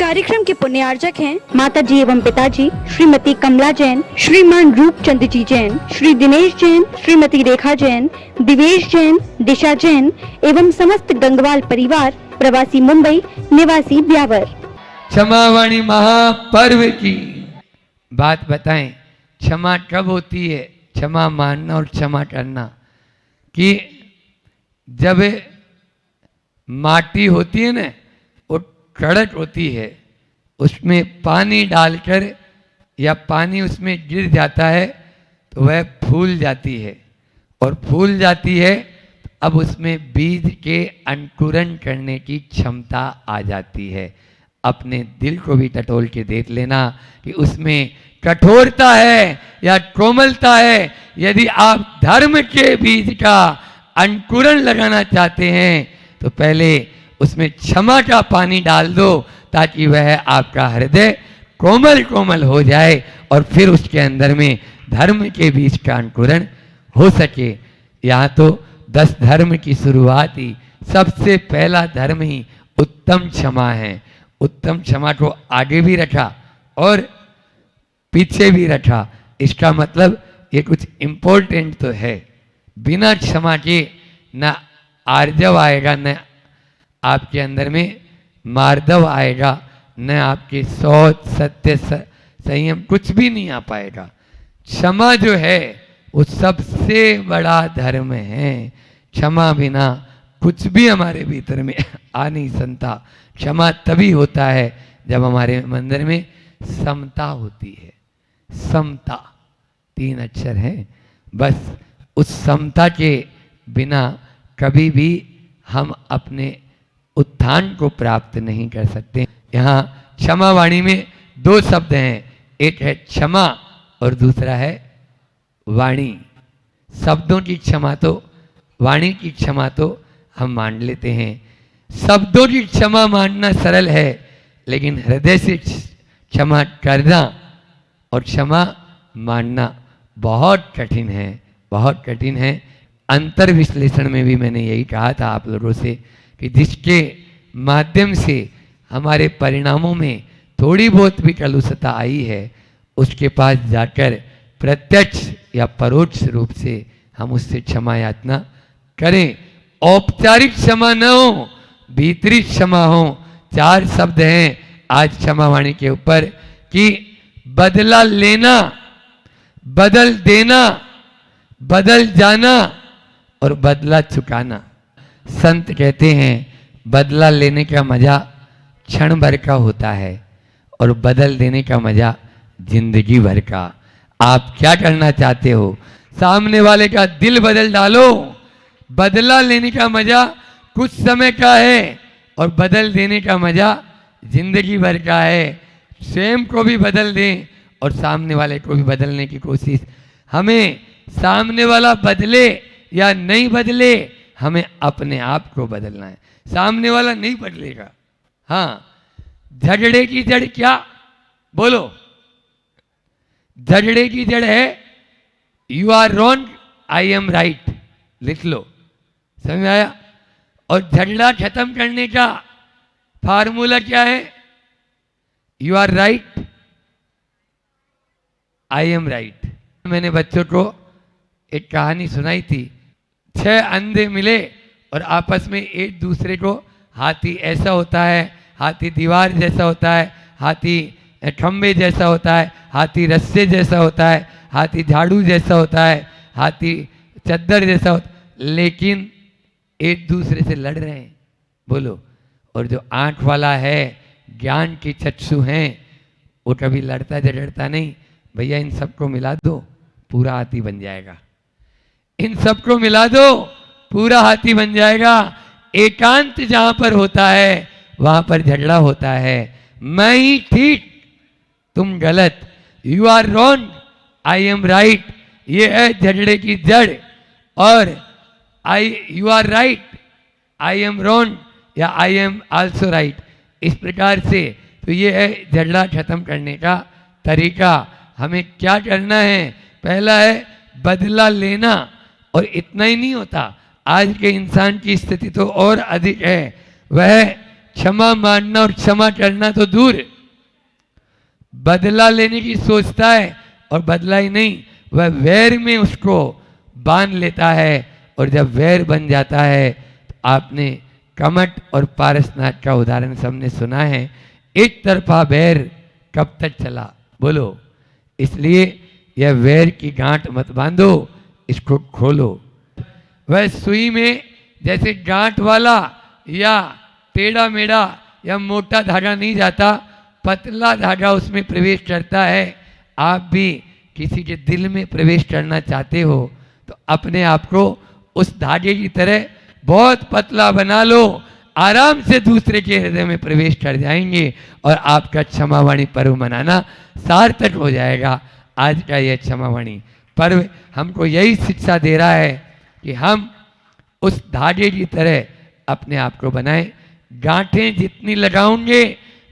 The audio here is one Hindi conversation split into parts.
कार्यक्रम के पुण्यार्चक हैं माता जी एवं पिताजी श्रीमती कमला जैन, श्रीमान रूपचंद जी जैन, श्री दिनेश जैन, श्रीमती रेखा जैन, दिवेश जैन, दिशा जैन एवं समस्त गंगवाल परिवार, प्रवासी मुंबई, निवासी ब्यावर। क्षमावाणी महापर्व की बात बताएं। क्षमा कब होती है? क्षमा मानना और क्षमा करना कि जब माटी होती है ना, वो कड़क होती है, उसमें पानी डालकर या पानी उसमें गिर जाता है तो वह फूल जाती है, और फूल जाती है अब उसमें बीज के अंकुरण करने की क्षमता आ जाती है। अपने दिल को भी टटोल के देख लेना कि उसमें कठोरता है या कोमलता है। यदि आप धर्म के बीज का अंकुरण लगाना चाहते हैं तो पहले उसमें क्षमा का पानी डाल दो, ताकि वह आपका हृदय कोमल कोमल हो जाए और फिर उसके अंदर में धर्म के बीज का अंकुरण हो सके। यहाँ तो 10 धर्म की शुरुआत ही, सबसे पहला धर्म ही उत्तम क्षमा है। उत्तम क्षमा को आगे भी रखा और पीछे भी रखा। इसका मतलब ये कुछ इम्पोर्टेंट तो है। बिना क्षमा के न आर्जव आएगा, न आपके अंदर में मार्दव आएगा, न आपके सोच सत्य संयम कुछ भी नहीं आ पाएगा। क्षमा जो है वो सबसे बड़ा धर्म है। क्षमा बिना कुछ भी हमारे भीतर में आ नहीं सकता। क्षमा तभी होता है जब हमारे अंदर में समता होती है। समता 3 अक्षर है, बस उस समता के बिना कभी भी हम अपने उत्थान को प्राप्त नहीं कर सकते। यहाँ क्षमा वाणी में 2 शब्द हैं, एक है क्षमा और दूसरा है वाणी। शब्दों की क्षमा तो, वाणी की क्षमा तो हम मान लेते हैं। शब्दों की क्षमा मानना सरल है, लेकिन हृदय से क्षमा करना और क्षमा मानना बहुत कठिन है, बहुत कठिन है। अंतर विश्लेषण में भी मैंने यही कहा था आप लोगों से कि जिसके माध्यम से हमारे परिणामों में थोड़ी बहुत भी कलुषता आई है, उसके पास जाकर प्रत्यक्ष या परोक्ष रूप से हम उससे क्षमा याचना करें। औपचारिक क्षमा न हो, भीतरी क्षमा हो। 4 शब्द हैं आज क्षमा वाणी के ऊपर कि बदला लेना, बदल देना, बदल जाना और बदला चुकाना। संत कहते हैं बदला लेने का मजा क्षण भर का होता है और बदल देने का मजा जिंदगी भर का। आप क्या करना चाहते हो? सामने वाले का दिल बदल डालो। बदला लेने का मजा कुछ समय का है और बदल देने का मजा जिंदगी भर का है। स्वयं को भी बदल दें और सामने वाले को भी बदलने की कोशिश। हमें सामने वाला बदले या नहीं बदले, हमें अपने आप को बदलना है। सामने वाला नहीं बदलेगा। हाँ, झगड़े की जड़ क्या? बोलो। झगड़े की जड़ है you are wrong, I am right. लिख लो, समझ में आया? और झगड़ा खत्म करने का फार्मूला क्या है? You are right, I am right. मैंने बच्चों को एक कहानी सुनाई थी। 6 अंधे मिले और आपस में एक दूसरे को, हाथी ऐसा होता है, हाथी दीवार जैसा होता है, हाथी खंबे जैसा होता है, हाथी रस्से जैसा होता है, हाथी झाड़ू जैसा होता है, हाथी चद्दर जैसा होता है, लेकिन एक दूसरे से लड़ रहे हैं। बोलो। और जो आंख वाला है, ज्ञान की चक्षु हैं, वो कभी लड़ता झगड़ता नहीं। भैया इन सबको मिला दो, पूरा हाथी बन जाएगा। इन सबको मिला दो, पूरा हाथी बन जाएगा। एकांत जहां पर होता है वहां पर झगड़ा होता है। मैं ही ठीक, तुम गलत। You are wrong, I am right, ये है झगड़े की जड़। और you are right, I am wrong या आई एम आल्सो राइट, इस प्रकार से। तो ये है झगड़ा खत्म करने का तरीका। हमें क्या करना है? पहला है बदला लेना। और इतना ही नहीं होता, आज के इंसान की स्थिति तो और अधिक है। वह क्षमा मानना और क्षमा करना तो दूर, बदला लेने की सोचता है और बदला ही नहीं, वह वैर में उसको बांध लेता है। और जब वैर बन जाता है तो आपने कमट और पारसनाथ का उदाहरण सबने सुना है। एक तरफा वैर कब तक चला, बोलो। इसलिए यह वैर की गांठ मत बांधो, इसको खोलो। वह सुई में जैसे गांठ वाला या टेढ़ा मेढ़ा या मोटा धागा नहीं जाता, पतला धागा उसमें प्रवेश करता है। आप भी किसी के दिल में प्रवेश करना चाहते हो तो अपने आप को उस धागे की तरह बहुत पतला बना लो, आराम से दूसरे के हृदय में प्रवेश कर जाएंगे और आपका क्षमावाणी पर्व मनाना सार्थक हो जाएगा। आज का यह क्षमावाणी पर्व हमको यही शिक्षा दे रहा है कि हम उस धागे की तरह अपने आप को बनाएं। गांठें जितनी लगाओगे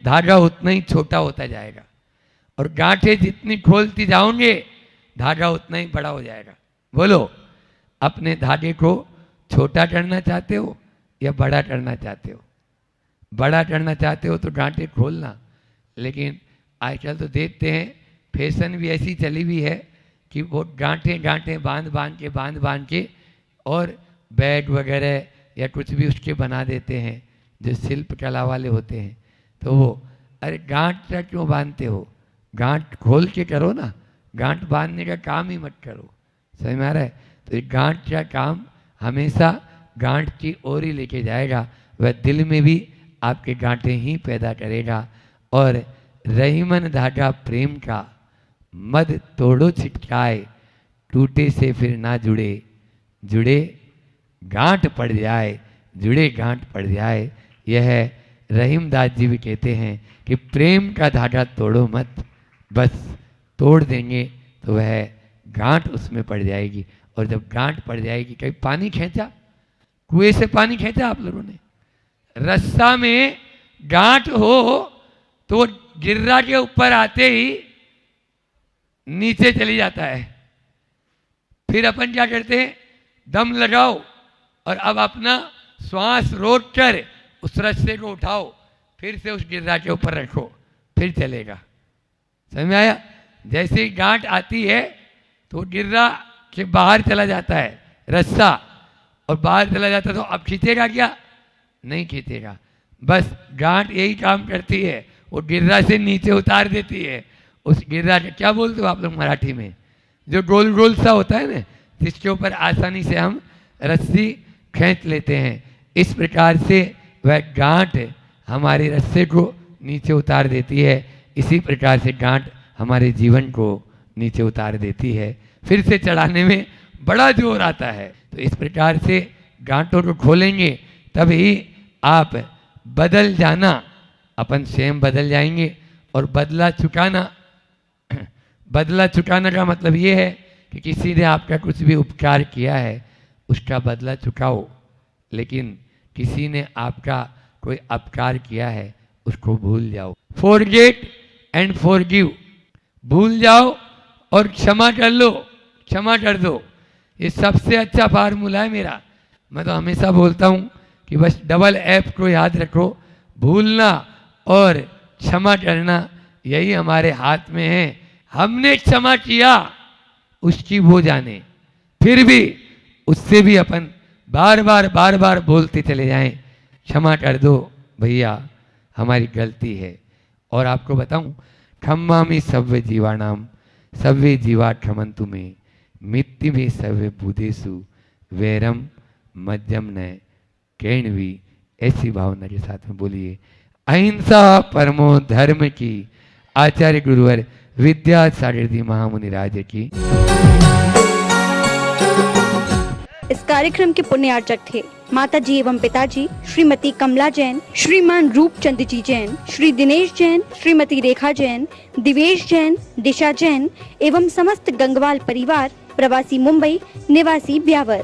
धागा उतना ही छोटा होता जाएगा, और गांठें जितनी खोलती जाओगे धागा उतना ही बड़ा हो जाएगा। बोलो, अपने धागे को छोटा करना चाहते हो या बड़ा करना चाहते हो? बड़ा करना चाहते हो तो गांठें खोलना, लेकिन आजकल तो देखते हैं फैशन भी ऐसी चली हुई है कि वो गांठें बांध के और बैग वगैरह या कुछ भी उसके बना देते हैं जो शिल्प कला वाले होते हैं। तो वो, अरे गांठ का क्यों बांधते हो? गांठ खोल के करो ना, गांठ बांधने का काम ही मत करो। समझ में आ रहा है? तो गांठ का काम हमेशा गांठ की ओर ही लेके जाएगा। वह दिल में भी आपके गांठें ही पैदा करेगा। और रहीमन धागा प्रेम का, मद तोड़ो छिटकाए, टूटे से फिर ना जुड़े, जुड़े गांठ पड़ जाए, जुड़े गांठ पड़ जाए। यह रहीमदास जी भी कहते हैं कि प्रेम का धागा तोड़ो मत, बस तोड़ देंगे तो वह गांठ उसमें पड़ जाएगी। और जब गांठ पड़ जाएगी, कहीं पानी खींचा, कुएं से पानी खींचा आप लोगों ने, रस्सा में गांठ हो तो गिर्रा के ऊपर आते ही नीचे चली जाता है। फिर अपन क्या करते हैं, दम लगाओ और अब अपना श्वास रोक कर उस रस्से को उठाओ, फिर से उस गिर्रा के ऊपर रखो, फिर चलेगा। समझ में आया? जैसे ही गांठ आती है तो गिर्रा के बाहर चला जाता है रस्सा, और बाहर चला जाता है तो अब खींचेगा क्या? नहीं खींचेगा। बस गांठ यही काम करती है, वो गिर्रा से नीचे उतार देती है। उस गिर्रा के क्या बोलते हो आप लोग मराठी में, जो गोल गोल सा होता है ना, जिसके ऊपर आसानी से हम रस्सी खींच लेते हैं। इस प्रकार से वह गांठ हमारे रस्से को नीचे उतार देती है। इसी प्रकार से गांठ हमारे जीवन को नीचे उतार देती है, फिर से चढ़ाने में बड़ा जोर आता है। तो इस प्रकार से गांठों को खोलेंगे तभी आप बदल जाना, अपन स्वयं बदल जाएंगे। और बदला चुकाना का मतलब ये है कि किसी ने आपका कुछ भी उपकार किया है उसका बदला चुकाओ, लेकिन किसी ने आपका कोई अपकार किया है उसको भूल जाओ। फॉरगेट एंड फॉरगिव, भूल जाओ और क्षमा कर लो, क्षमा कर दो। ये सबसे अच्छा फार्मूला है मेरा। मैं तो हमेशा बोलता हूँ कि बस डबल एफ को याद रखो, भूलना और क्षमा करना यही हमारे हाथ में है। हमने क्षमा किया उसकी वो जाने, फिर भी उससे भी अपन बार बार बोलते चले जाएं, क्षमा कर दो भैया, हमारी गलती है। और आपको बताऊं, खम्मामि सव्य जीवानाम सव्य जीवा क्षमंतु में मित्ति में सव्य बुधेसु वैरम मध्यम न कैणवी। ऐसी भावना के साथ में बोलिए, अहिंसा परमो धर्म की। आचार्य गुरुवर विद्यासागर महामुनि राज की। इस कार्यक्रम के पुण्यार्चक थे माताजी एवं पिताजी श्रीमती कमला जैन, श्रीमान रूपचंद जी जैन, श्री दिनेश जैन, श्रीमती रेखा जैन, दिवेश जैन, दिशा जैन एवं समस्त गंगवाल परिवार, प्रवासी मुंबई, निवासी ब्यावर।